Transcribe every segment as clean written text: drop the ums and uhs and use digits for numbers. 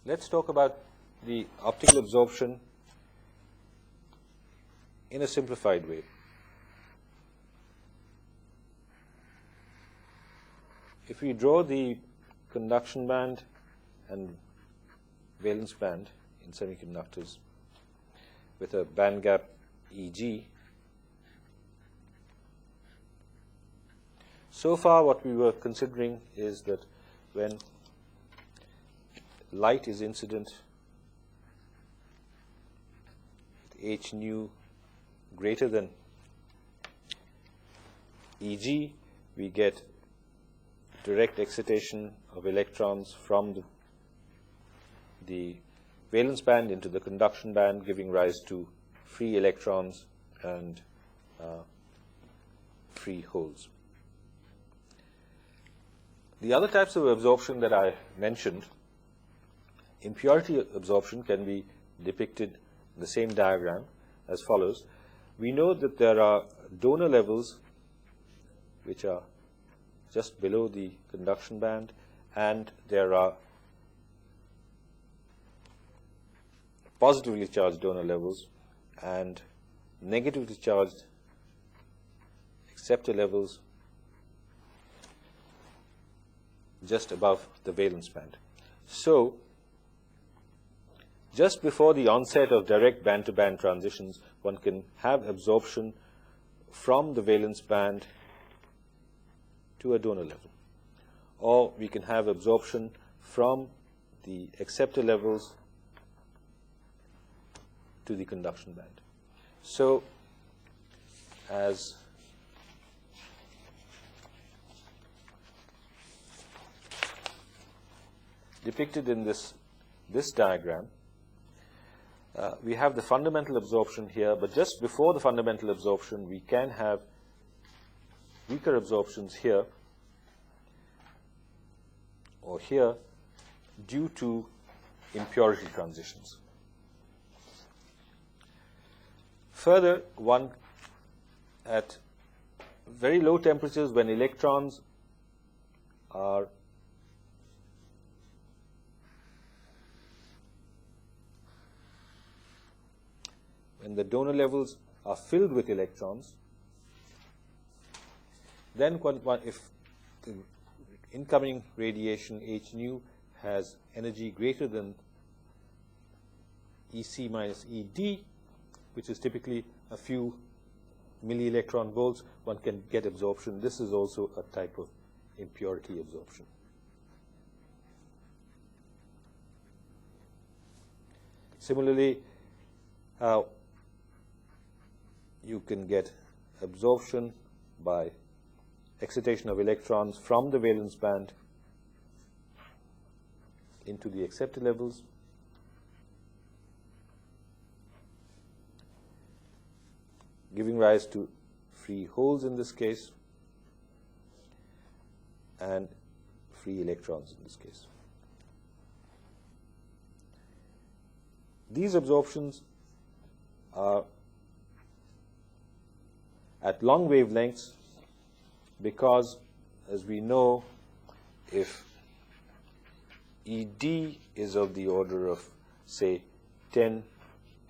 let's talk about the optical absorption in a simplified way. If we draw the conduction band and valence band in semiconductors with a band gap Eg, so far what we were considering is that when light is incident with h nu greater than Eg, we get direct excitation of electrons from the valence band into the conduction band, giving rise to free electrons and free holes. The other types of absorption that I mentioned, impurity absorption, can be depicted in the same diagram as follows. We know that there are donor levels which are just below the conduction band, and there are positively charged donor levels and negatively charged acceptor levels just above the valence band. So, just before the onset of direct band-to-band transitions, one can have absorption from the valence band to a donor level, or we can have absorption from the acceptor levels to the conduction band. So, as depicted in this diagram, we have the fundamental absorption here, but just before the fundamental absorption, we can have weaker absorptions here or here due to impurity transitions. Further, one at very low temperatures, when electrons are when the donor levels are filled with electrons, then if the incoming radiation h nu has energy greater than Ec minus Ed, which is typically a few milli-electron volts, one can get absorption. This is also a type of impurity absorption. Similarly, you can get absorption by excitation of electrons from the valence band into the acceptor levels, giving rise to free holes in this case and free electrons in this case. These absorptions are at long wavelengths because, as we know, if Ed is of the order of, say, 10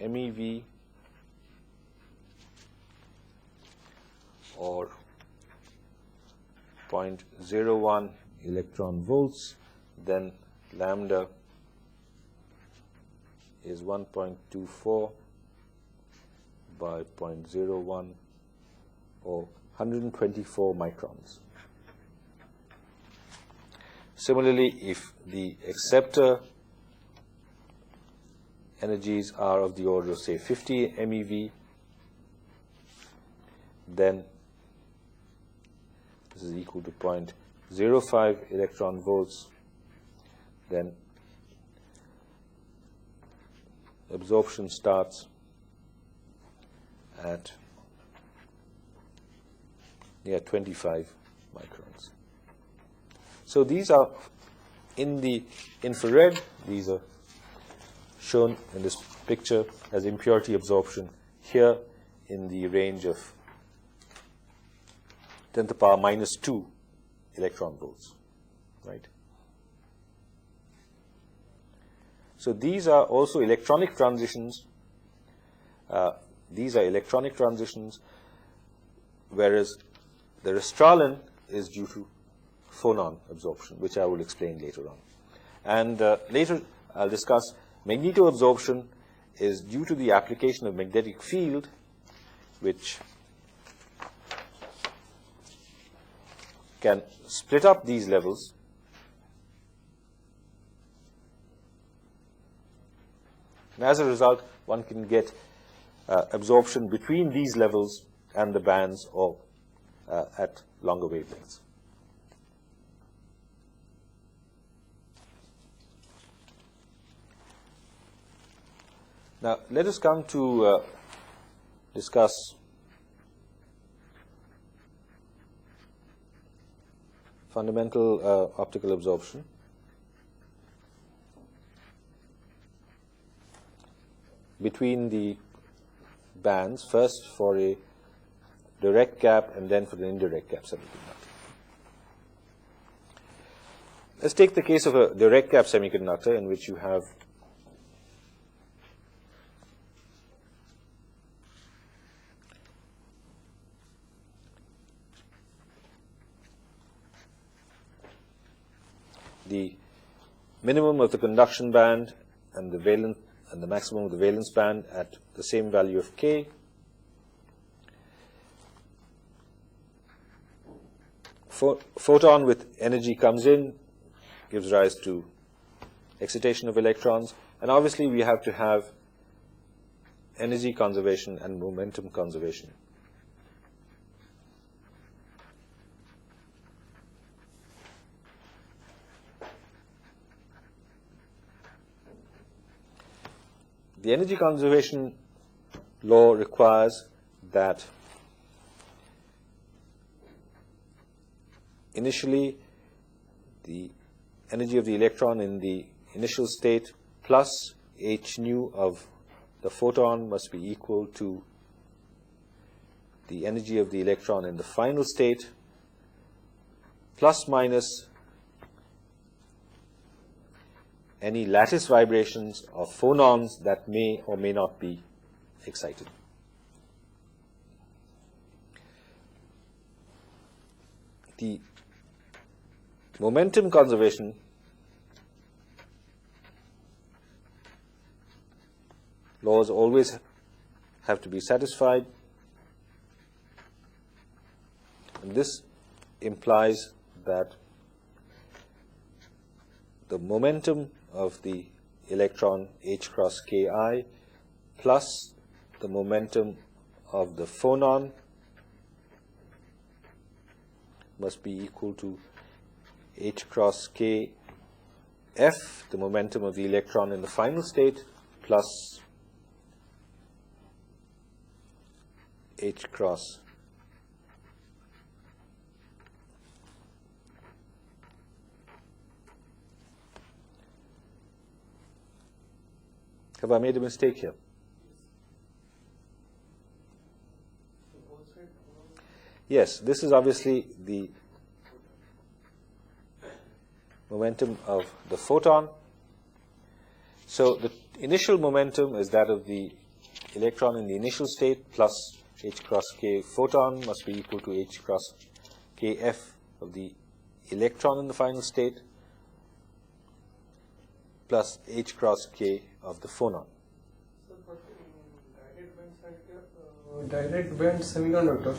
MeV or 0.01 electron volts, then lambda is 1.24 by 0.01 or 124 microns. Similarly, if the acceptor energies are of the order of, say, 50 MeV, then this is equal to 0.05 electron volts, then absorption starts at near 25 microns. So these are in the infrared. These are shown in this picture as impurity absorption here in the range of 10 to the power minus 2 electron volts, right? So these are also electronic transitions. These are electronic transitions, whereas the Reststrahlen is due to phonon absorption, which I will explain later on. And later I'll discuss magnetoabsorption is due to the application of magnetic field, which can split up these levels and as a result one can get absorption between these levels and the bands or at longer wavelengths. Now let us come to discuss fundamental optical absorption. Between the bands, first for a direct gap and then for the indirect gap semiconductor. Let's take the case of a direct gap semiconductor in which you have the minimum of the conduction band and the valence and the maximum of the valence band at the same value of k. Photon with energy comes in, gives rise to excitation of electrons, and obviously we have to have energy conservation and momentum conservation. The energy conservation law requires that initially the energy of the electron in the initial state plus h nu of the photon must be equal to the energy of the electron in the final state plus minus any lattice vibrations of phonons that may or may not be excited. The momentum conservation laws always have to be satisfied, and this implies that the momentum of the electron h cross ki plus the momentum of the phonon must be equal to h cross k f, the momentum of the electron in the final state, plus h cross Have I made a mistake here? Yes, this is obviously the momentum of the photon. So the initial momentum is that of the electron in the initial state plus h cross k photon must be equal to h cross k f of the electron in the final state plus h cross k of the phonon. So for direct band semiconductor,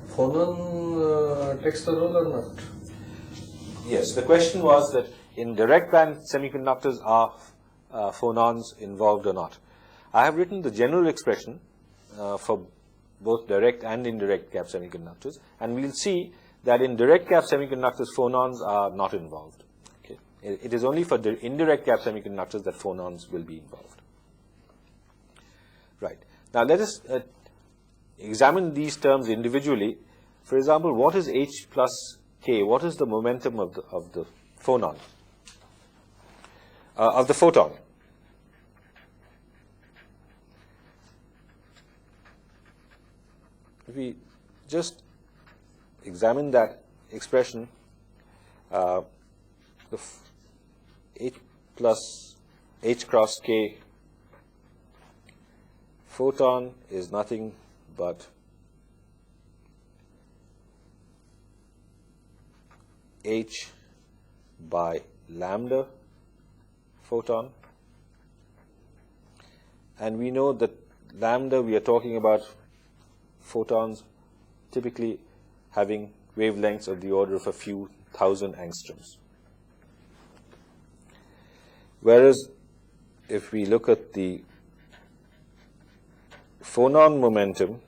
phonon takes the role or not? Yes, the question was that in direct band semiconductors are phonons involved or not. I have written the general expression for both direct and indirect gap semiconductors, and we'll see that in direct gap semiconductors phonons are not involved. Okay. It is only for the indirect gap semiconductors that phonons will be involved. Right. Now let us examine these terms individually. For example, what is H plus K? What is the momentum of the phonon, of the photon? If we just examine that expression, the H plus H cross K photon is nothing but H by lambda photon, and we know that lambda, we are talking about photons typically having wavelengths of the order of a few thousand angstroms. Whereas if we look at the phonon momentum,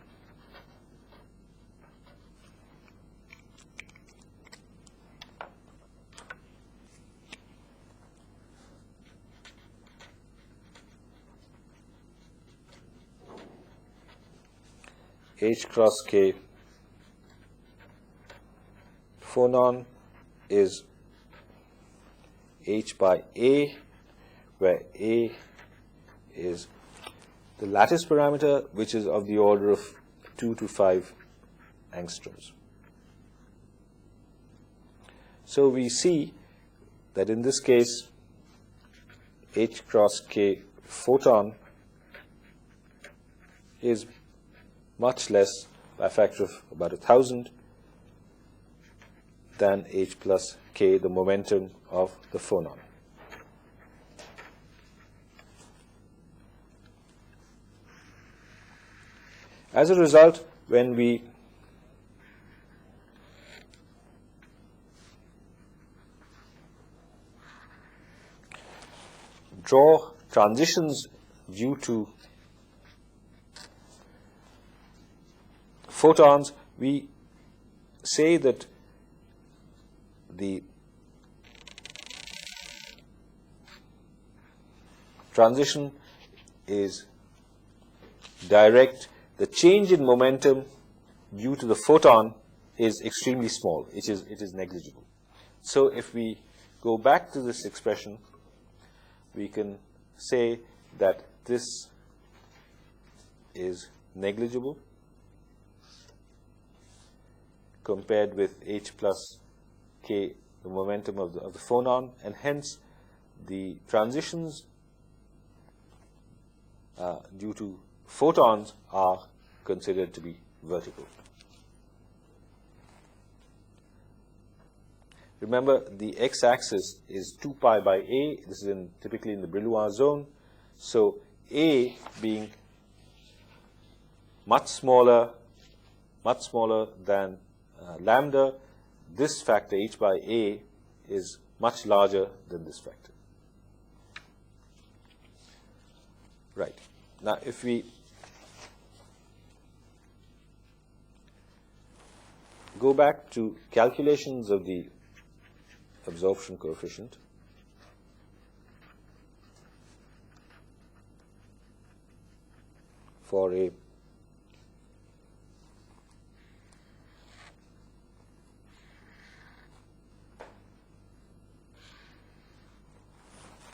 H cross K phonon is H by A, where A is the lattice parameter, which is of the order of 2 to 5 angstroms. So we see that in this case, H cross K photon is much less, by a factor of about 1,000, than H plus K, the momentum of the phonon. As a result, when we draw transitions due to photons, we say that the transition is direct. The change in momentum due to the photon is extremely small. It is negligible. So if we go back to this expression, we can say that this is negligible compared with H plus K, the momentum of the phonon, and hence the transitions due to photons are considered to be vertical. Remember, the x-axis is 2 pi by A. This is typically in the Brillouin zone. So A being much smaller than lambda, this factor H by A is much larger than this factor. Right. Now, if we go back to calculations of the absorption coefficient, for a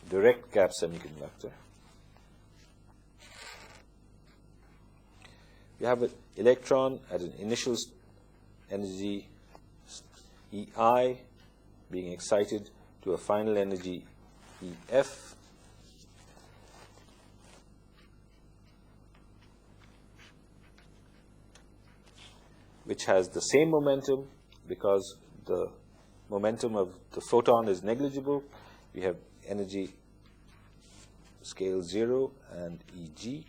direct gap semiconductor, we have an electron at an initial energy EI being excited to a final energy EF, which has the same momentum because the momentum of the photon is negligible. We have energy scale 0 and EG.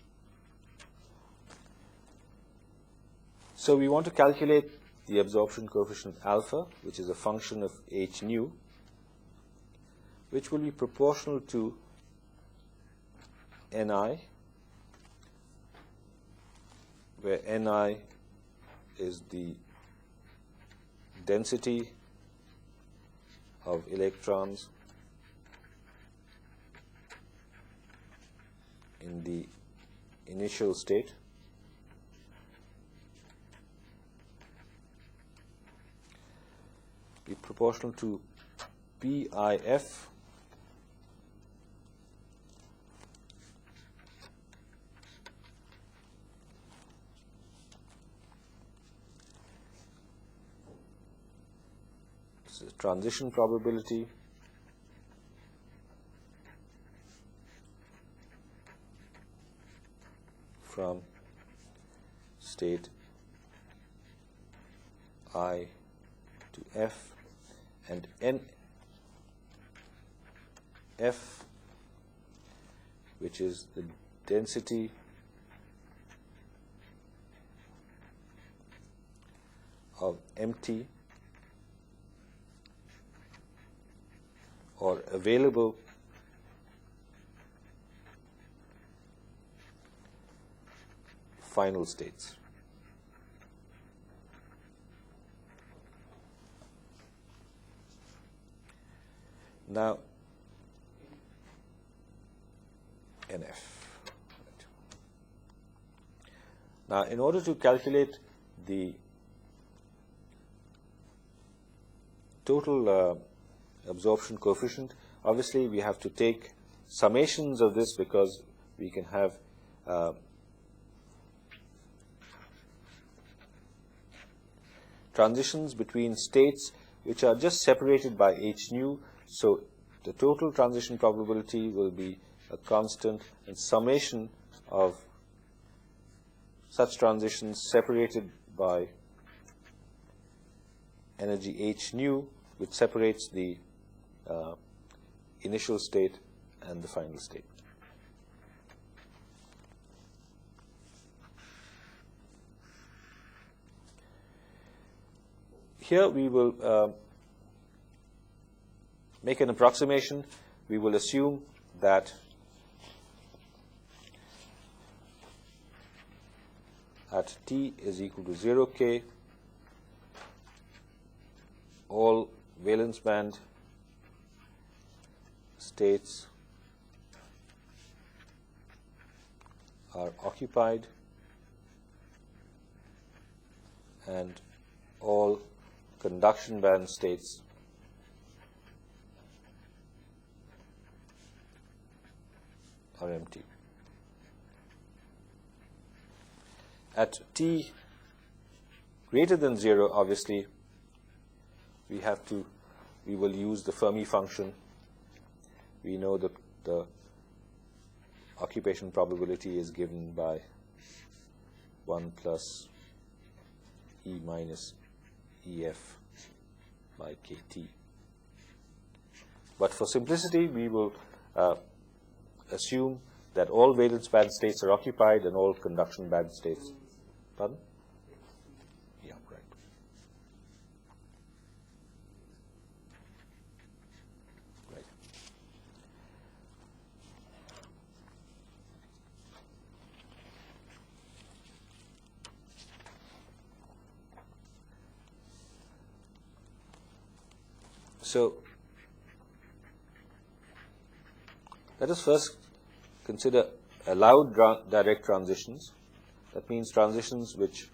So we want to calculate the absorption coefficient alpha, which is a function of h nu, which will be proportional to Ni, where Ni is the density of electrons in the initial state, be proportional to PIF transition probability state I to F, and NF, which is the density of empty or available final states. Now, NF. Now, in order to calculate the total absorption coefficient, obviously we have to take summations of this, because we can have transitions between states which are just separated by h nu. So the total transition probability will be a constant, and summation of such transitions separated by energy h nu, which separates the initial state and the final state. Here we will make an approximation. We will assume that at t is equal to 0 k, all valence band states are occupied, and all conduction band states are empty. At t greater than 0, obviously, we will use the Fermi function. We know that the occupation probability is given by 1 plus E minus EF by KT. But for simplicity, we will assume that all valence band states are occupied and all conduction band states. Pardon? Yeah, right. Right. So let us first consider allowed direct transitions. That means transitions which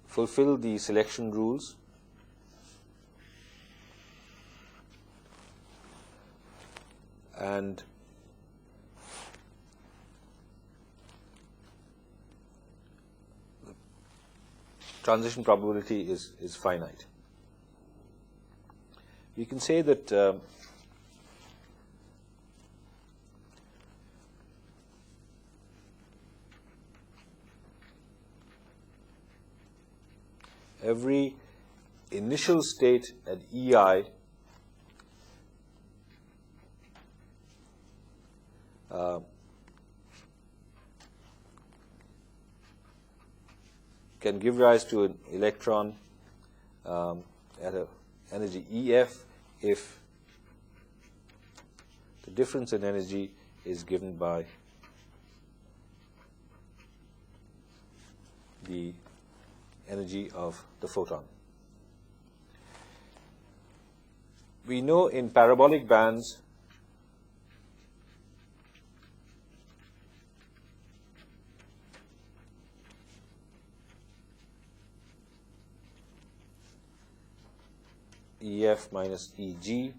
fulfill the selection rules and the transition probability is finite. We can say that every initial state at EI can give rise to an electron at an energy EF if the difference in energy is given by the energy of the photon. We know in parabolic bands EF minus EG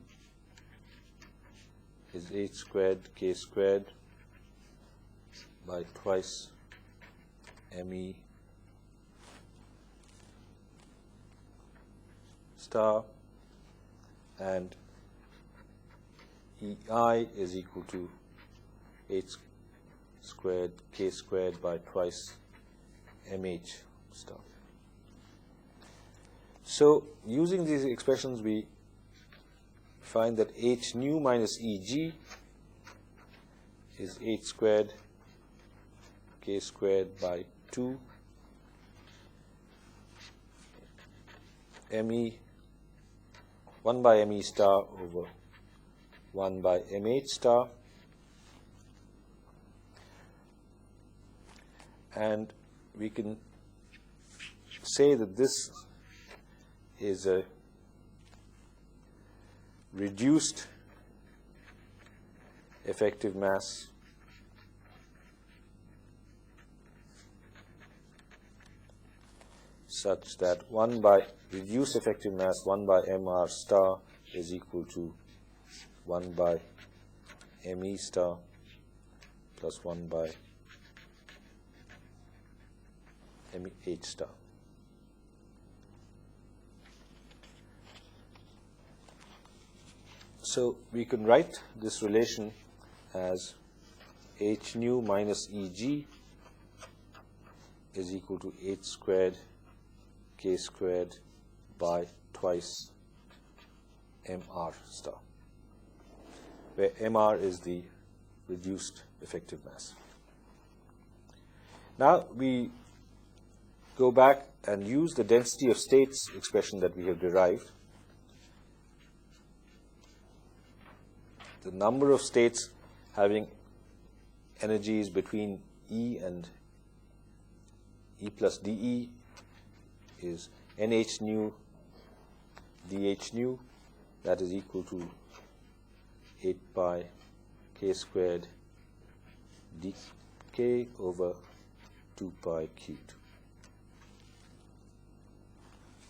is h squared k squared by twice ME star, and EI is equal to h squared k squared by twice mh star. So using these expressions, we find that h nu minus Eg is h squared k squared by 2 me 1 by me star over 1 by mh star, and we can say that this is a reduced effective mass such that 1 by reduced effective mass 1 by mr star is equal to 1 by me star plus 1 by mh star. So we can write this relation as h nu minus Eg is equal to h squared k squared by twice mr star, where mr is the reduced effective mass. Now we go back and use the density of states expression that we have derived. The number of states having energies between E and E plus dE is nh nu dh nu, that is equal to 8 pi k squared dk over 2 pi cubed,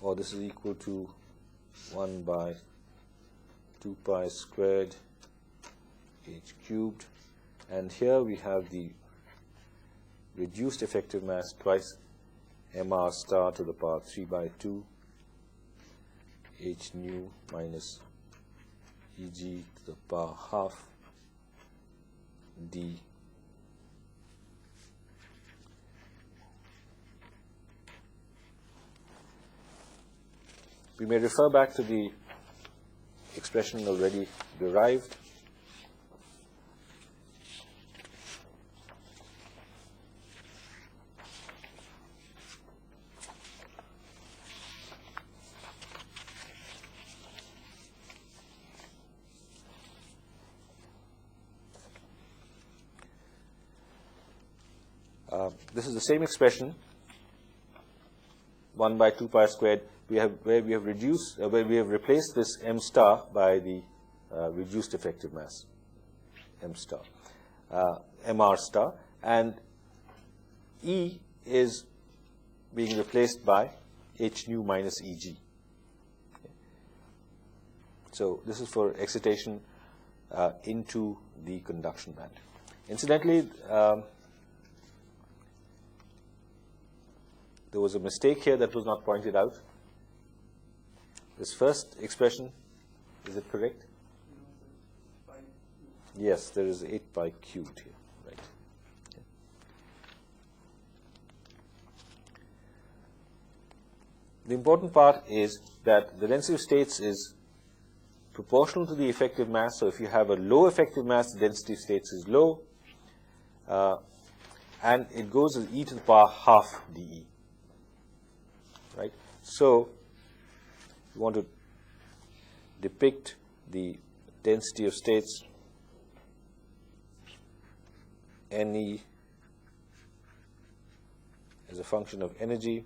or this is equal to 1 by 2 pi squared h cubed, and here we have the reduced effective mass twice mr star to the power 3 by 2 h nu minus Eg to the power half d we may refer back to the expression already derived. This is the same expression, 1 by 2 pi squared. Where we have replaced this m star by the reduced effective mass m star, mr star, and E is being replaced by h nu minus Eg. So this is for excitation into the conduction band. Incidentally, there was a mistake here that was not pointed out. This first expression, is it correct? Yes, there is 8 pi cubed here, right? Okay. The important part is that the density of states is proportional to the effective mass. So if you have a low effective mass, the density of states is low, and it goes as e to the power half dE. Right? So we want to depict the density of states Ne as a function of energy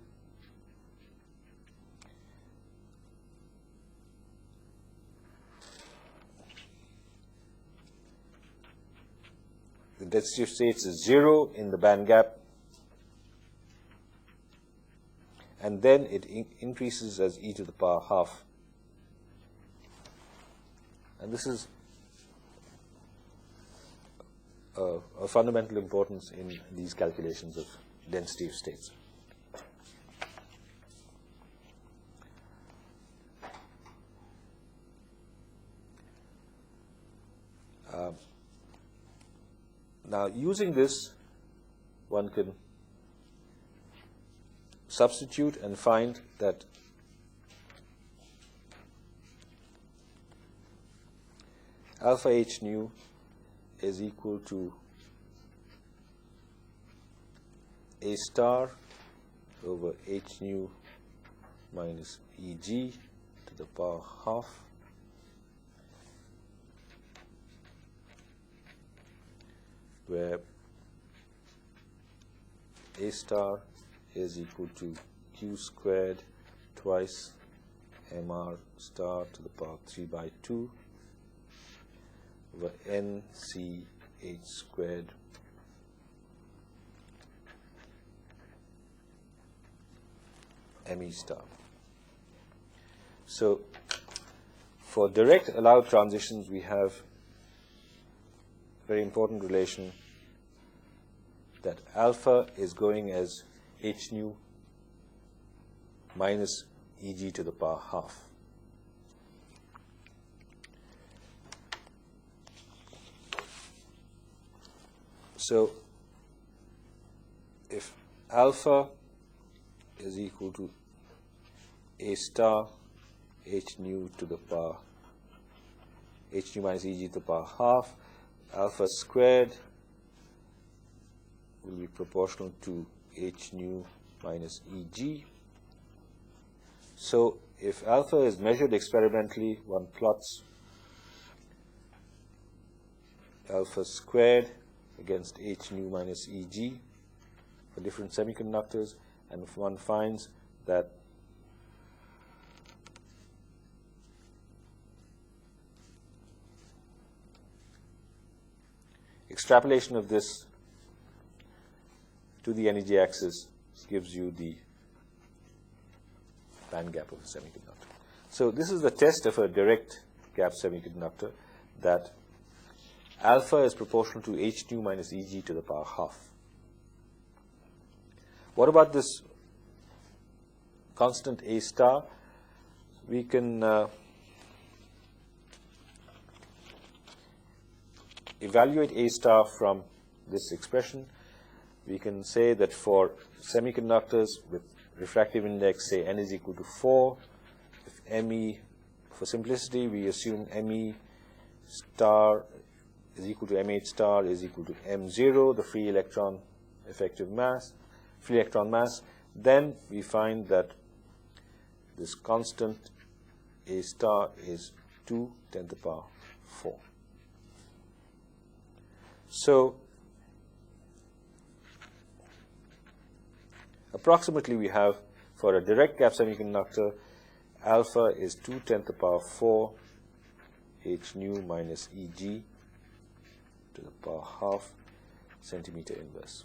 the density of states is 0 in the band gap, and then it increases as e to the power half. And this is of fundamental importance in these calculations of density of states. Now, using this, one can substitute and find that alpha h nu is equal to A star over h nu minus Eg to the power half where A star is equal to Q squared twice Mr star to the power 3 by 2 over N C H squared Me star. So for direct allowed transitions we have a very important relation that alpha is going as h nu minus Eg to the power half. So if alpha is equal to A star h nu to the power h nu minus Eg to the power half, alpha squared will be proportional to h nu minus Eg. So if alpha is measured experimentally, one plots alpha squared against h nu minus Eg for different semiconductors, and if one finds that extrapolation of this to the energy axis gives you the band gap of a semiconductor. So this is the test of a direct gap semiconductor, that alpha is proportional to h nu minus Eg to the power half. What about this constant A star? We can evaluate A star from this expression. We can say that for semiconductors with refractive index, say n is equal to 4, if Me, for simplicity, we assume Me star is equal to Mh star is equal to M0, the free electron effective mass, free electron mass, then we find that this constant A star is 2 × 10 to the power 4. So approximately we have, for a direct gap semiconductor, alpha is 2 × 10 to the power 4 h nu minus Eg to the power half centimeter inverse.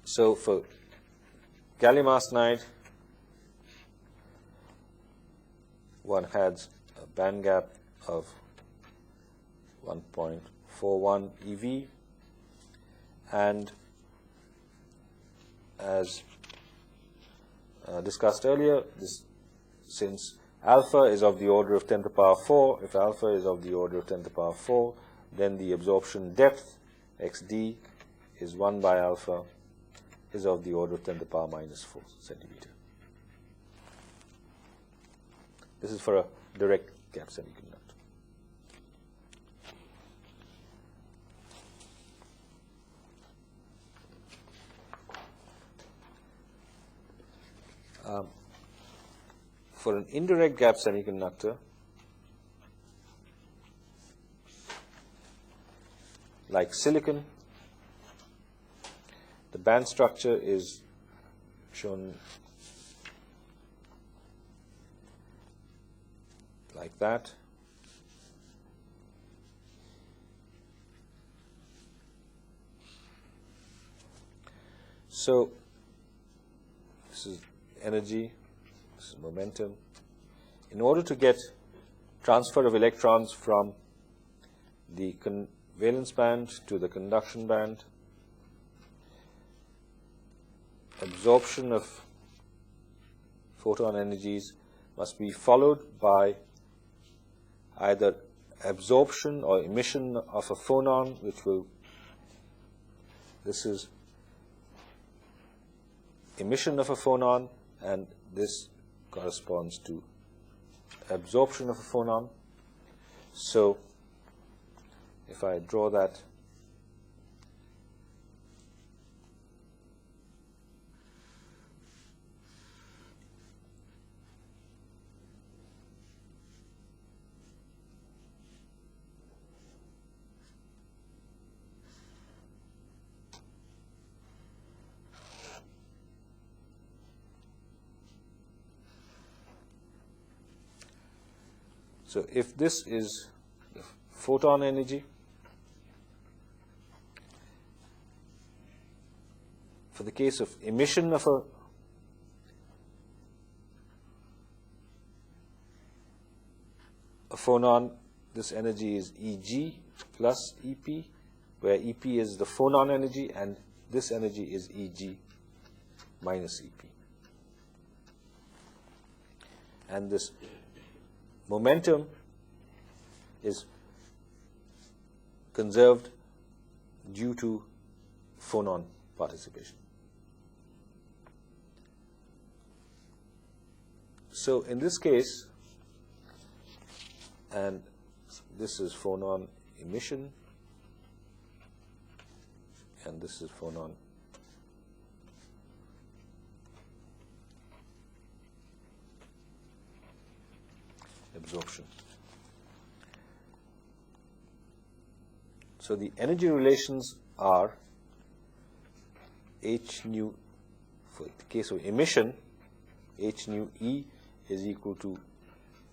So for gallium arsenide, one has a band gap of 1.41 eV, and as discussed earlier, since alpha is of the order of 10 to the power 4, if alpha is of the order of 10 to the power 4, then the absorption depth xd is 1 by alpha is of the order of 10 to the power minus 4 centimeter. This is for a direct gap semiconductor. For an indirect gap semiconductor, like silicon, the band structure is shown like that. So this is energy, this is momentum. In order to get transfer of electrons from the valence band to the conduction band, absorption of photon energies must be followed by either absorption or emission of a phonon, this is emission of a phonon, and this corresponds to absorption of a phonon. So if I draw that, so if this is the photon energy, for the case of emission of a phonon, this energy is Eg plus Ep, where Ep is the phonon energy and this energy is Eg minus Ep. And this momentum is conserved due to phonon participation. So in this case, and this is phonon emission, and this is phonon absorption. So the energy relations are H nu, for the case of emission, H nu E is equal to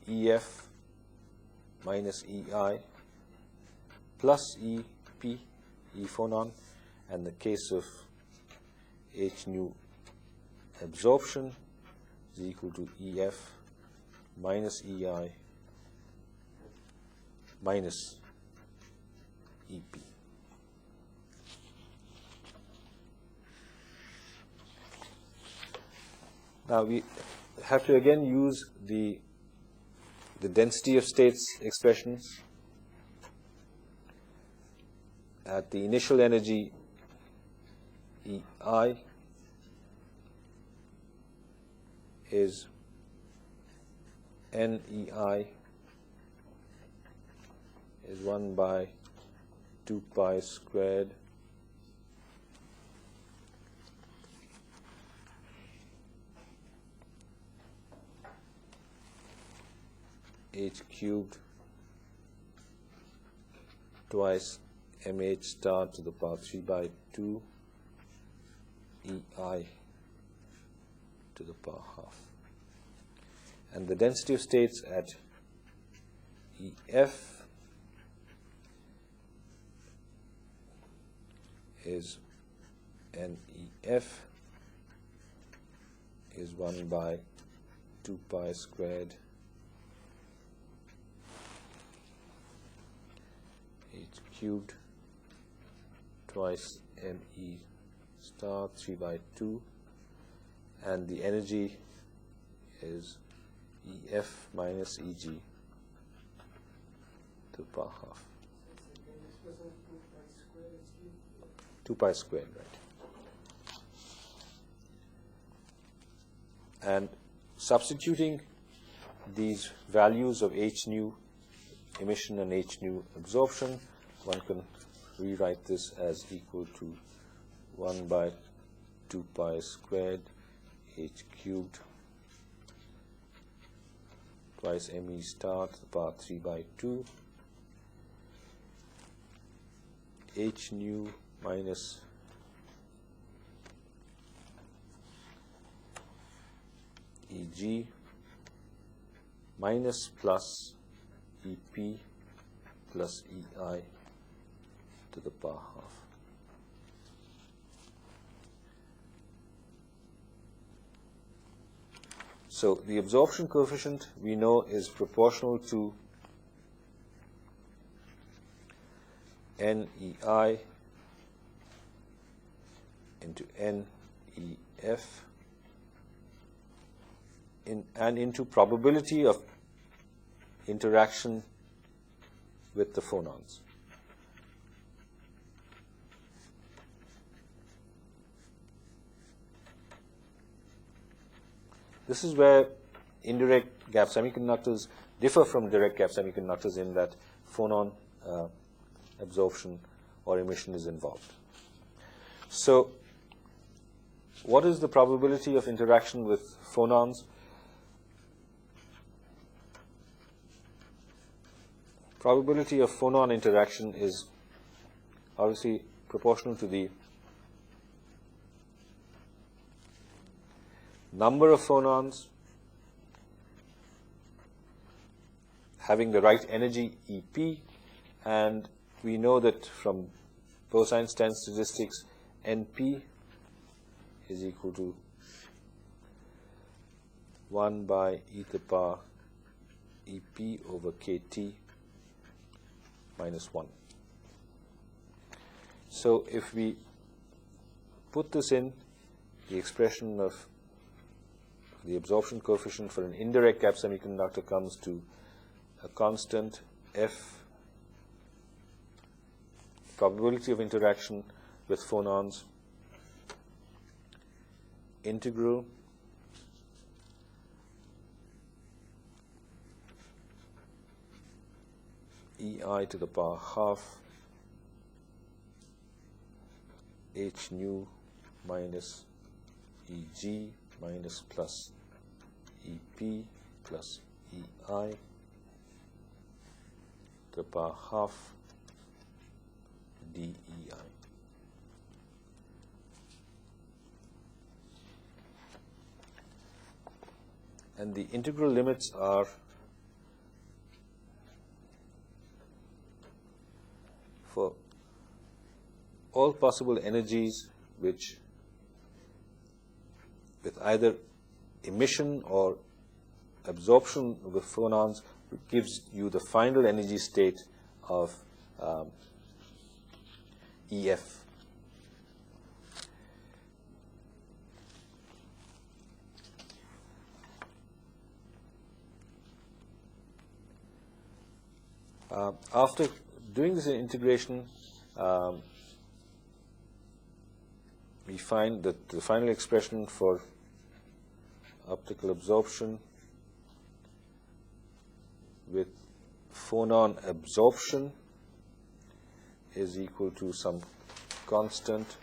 EF minus EI plus EP, E phonon, and the case of H nu absorption is equal to EF minus EI minus EP. Now we have to again use the density of states expressions. At the initial energy EI is NEI is 1 by 2 pi squared H cubed twice mH star to the power 3 by 2 EI to the power half. And the density of states at EF is NEF is 1 by 2 pi squared H cubed twice ME star 3 by 2, and the energy is EF minus EG to the power half. 2 pi squared, right. And substituting these values of H nu emission and H nu absorption, one can rewrite this as equal to 1 by 2 pi squared H cubed twice ME star to the power 3 by 2 H nu minus EG minus plus EP plus EI to the power half. So the absorption coefficient we know is proportional to NEI into NEF and into probability of interaction with the phonons. This is where indirect gap semiconductors differ from direct gap semiconductors in that phonon absorption or emission is involved. So, what is the probability of interaction with phonons? Probability of phonon interaction is obviously proportional to the number of phonons having the right energy EP, and we know that from Bose-Einstein statistics NP is equal to 1 by e to the power EP over KT minus 1. So if we put this in, the expression of the absorption coefficient for an indirect gap semiconductor comes to a constant F, probability of interaction with phonons, integral EI to the power half H nu minus EG minus plus EP plus EI to the power half DEI. And the integral limits are for all possible energies which with either emission or absorption with phonons gives you the final energy state of EF. After doing this integration, we find that the final expression for optical absorption with phonon absorption is equal to some constant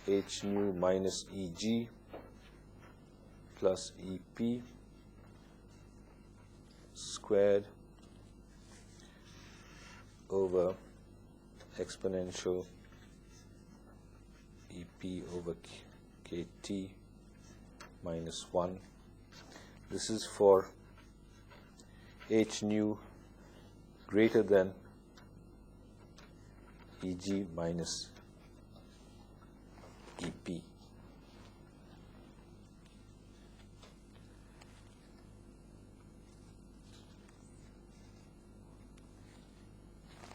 H nu minus EG plus EP squared over exponential EP over KT minus 1. This is for H nu greater than EG minus EP.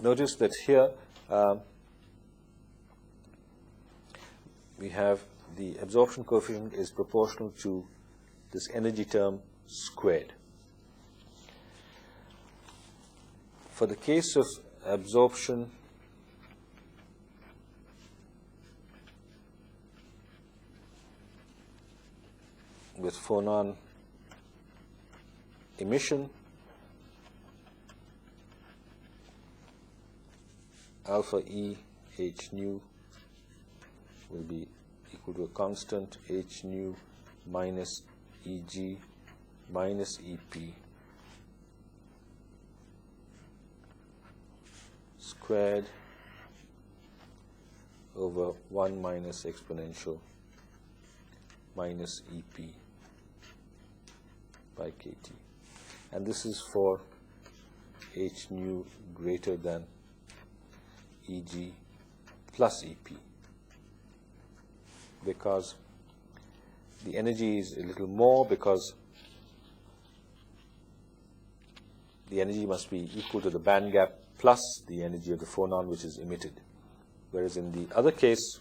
Notice that here we have the absorption coefficient is proportional to this energy term squared. For the case of absorption with phonon emission, alpha E H nu will be equal to a constant H nu minus EG minus EP squared over 1 minus exponential minus EP by KT. And this is for H nu greater than EG plus EP, because the energy is a little more, because the energy must be equal to the band gap plus the energy of the phonon which is emitted. Whereas in the other case,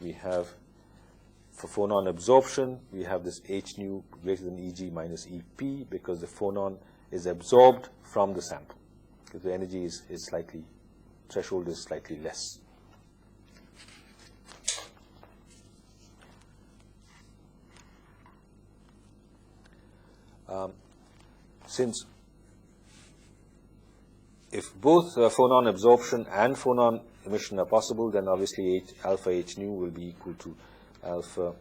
we have for phonon absorption, we have this H nu greater than EG minus EP because the phonon is absorbed from the sample. because the energy is slightly, threshold is slightly less. Since if both phonon absorption and phonon emission are possible, then obviously alpha H nu will be equal to alpha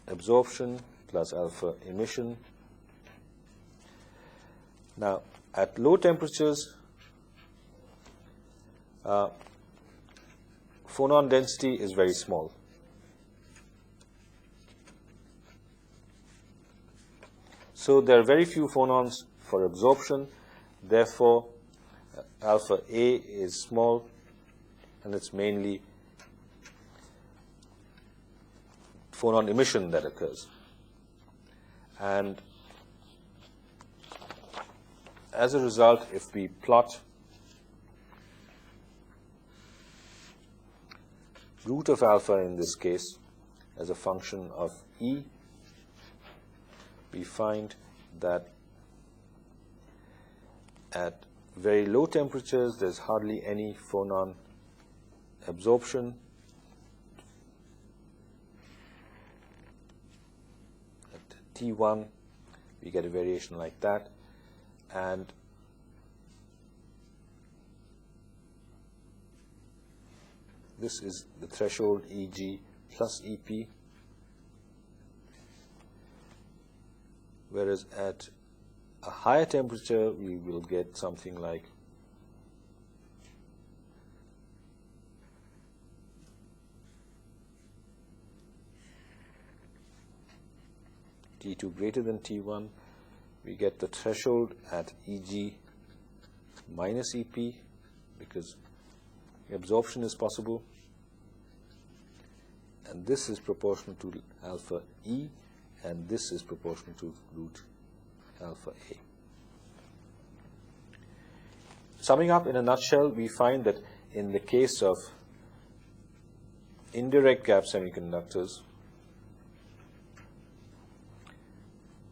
absorption plus alpha emission. Now, at low temperatures, phonon density is very small. So there are very few phonons for absorption, therefore alpha A is small, and it's mainly phonon emission that occurs. And as a result, if we plot root of alpha in this case as a function of E, we find that at very low temperatures there's hardly any phonon absorption. At T1 we get a variation like that, and this is the threshold Eg plus Ep, whereas at a higher temperature we will get something like T2 greater than T1, we get the threshold at Eg minus Ep, because absorption is possible, and this is proportional to alpha E, and this is proportional to root alpha A. Summing up in a nutshell, we find that in the case of indirect gap semiconductors,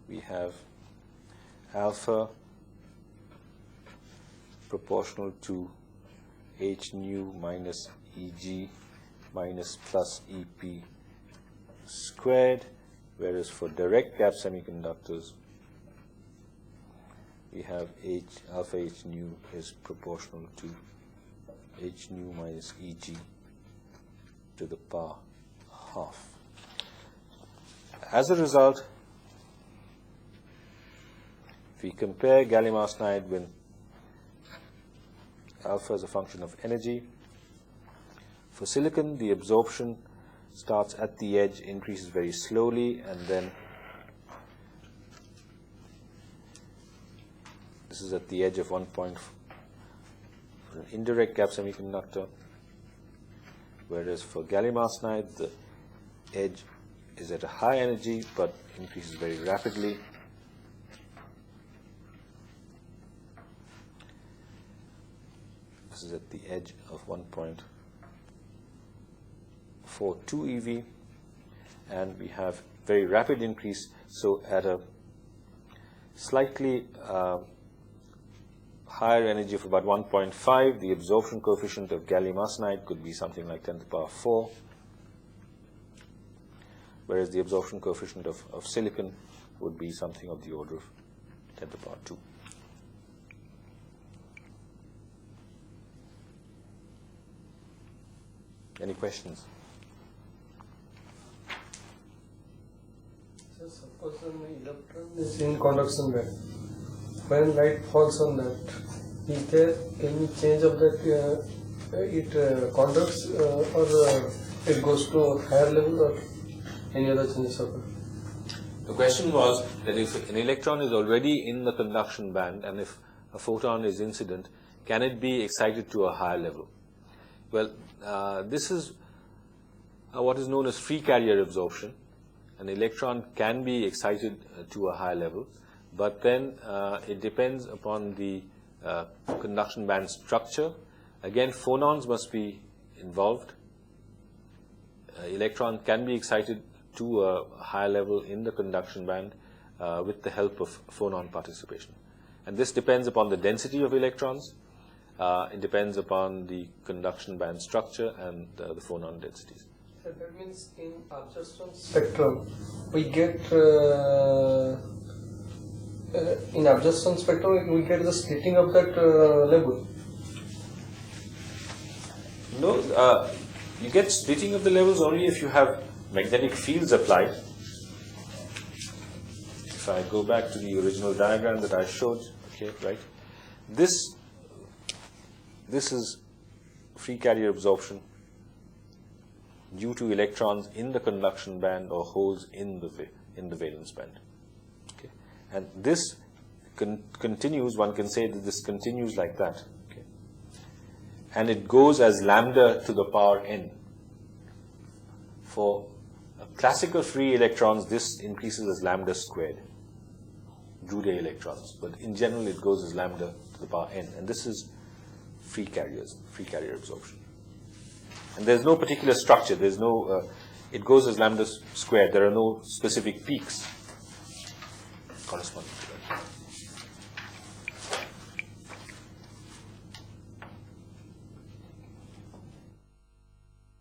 we have alpha proportional to H nu minus Eg minus plus Ep squared, whereas for direct gap semiconductors we have alpha H nu is proportional to H nu minus Eg to the power half. As a result, if we compare gallium arsenide with alpha as a function of energy, for silicon the absorption starts at the edge, increases very slowly, and then this is at the edge of 1 point for an indirect gap semiconductor, whereas for gallium arsenide the edge is at a high energy but increases very rapidly. This is at the edge of 1.42 eV, and we have very rapid increase. So at a slightly higher energy of about 1.5, the absorption coefficient of gallium arsenide could be something like 10 to the power 4, whereas the absorption coefficient of silicon would be something of the order of 10 to the power 2. Any questions? So suppose an electron is in conduction band. When light falls on that, is there any change of that? It conducts or it goes to a higher level, or any other changes occur? The question was that if an electron is already in the conduction band and if a photon is incident, can it be excited to a higher level? Well, this is what is known as free carrier absorption. An electron can be excited to a higher level, but then it depends upon the conduction band structure. Again, phonons must be involved. Electron can be excited to a higher level in the conduction band with the help of phonon participation. And this depends upon the density of electrons. It depends upon the conduction band structure and the phonon densities. So that means in absorption spectrum, we get in absorption spectrum we get the splitting of that level. No, you get splitting of the levels only if you have magnetic fields applied. If I go back to the original diagram that I showed, okay, right? This is free carrier absorption due to electrons in the conduction band or holes in the valence band. Okay, and this continues. One can say that this continues like that. Okay, and it goes as lambda to the power n. For classical free electrons, this increases as lambda squared. Drude electrons, but in general it goes as lambda to the power n, and this is free carrier absorption. And there's no particular structure. There's no. It goes as lambda squared. There are no specific peaks corresponding to that.